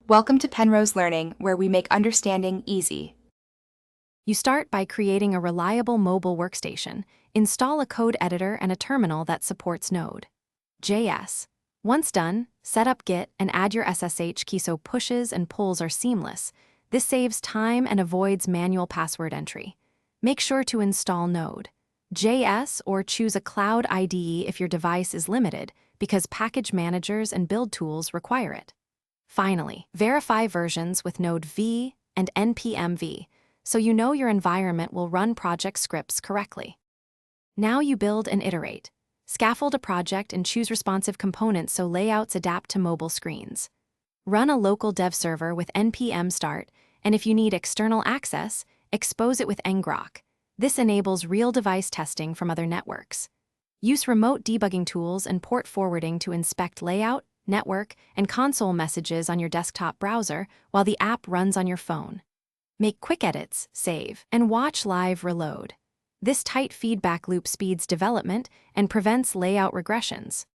Welcome to Penrose Learning, where we make understanding easy. You start by creating a reliable mobile workstation. Install a code editor and a terminal that supports Node.js. Once done, set up Git and add your SSH key so pushes and pulls are seamless. This saves time and avoids manual password entry. Make sure to install Node.js or choose a cloud IDE if your device is limited, because package managers and build tools require it. Finally, verify versions with Node V and npm-v, so you know your environment will run project scripts correctly. Now you build and iterate. Scaffold a project and choose responsive components so layouts adapt to mobile screens. Run a local dev server with npm start, and if you need external access, expose it with ngrok. This enables real device testing from other networks. Use remote debugging tools and port forwarding to inspect layout, network, and console messages on your desktop browser while the app runs on your phone. Make quick edits, save, and watch live reload. This tight feedback loop speeds development and prevents layout regressions.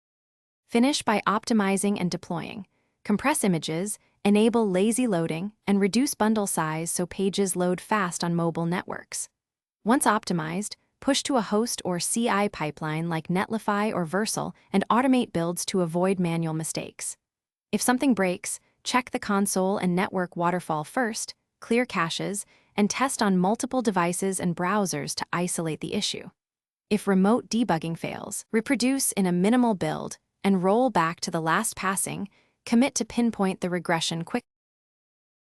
Finish by optimizing and deploying. Compress images, enable lazy loading, and reduce bundle size so pages load fast on mobile networks. Once optimized, push to a host or CI pipeline like Netlify or Vercel and automate builds to avoid manual mistakes. If something breaks, check the console and network waterfall first, clear caches, and test on multiple devices and browsers to isolate the issue. If remote debugging fails, reproduce in a minimal build and roll back to the last passing. Commit to pinpoint the regression quickly.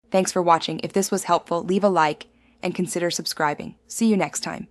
Thanks for watching. If this was helpful, leave a like and consider subscribing. See you next time.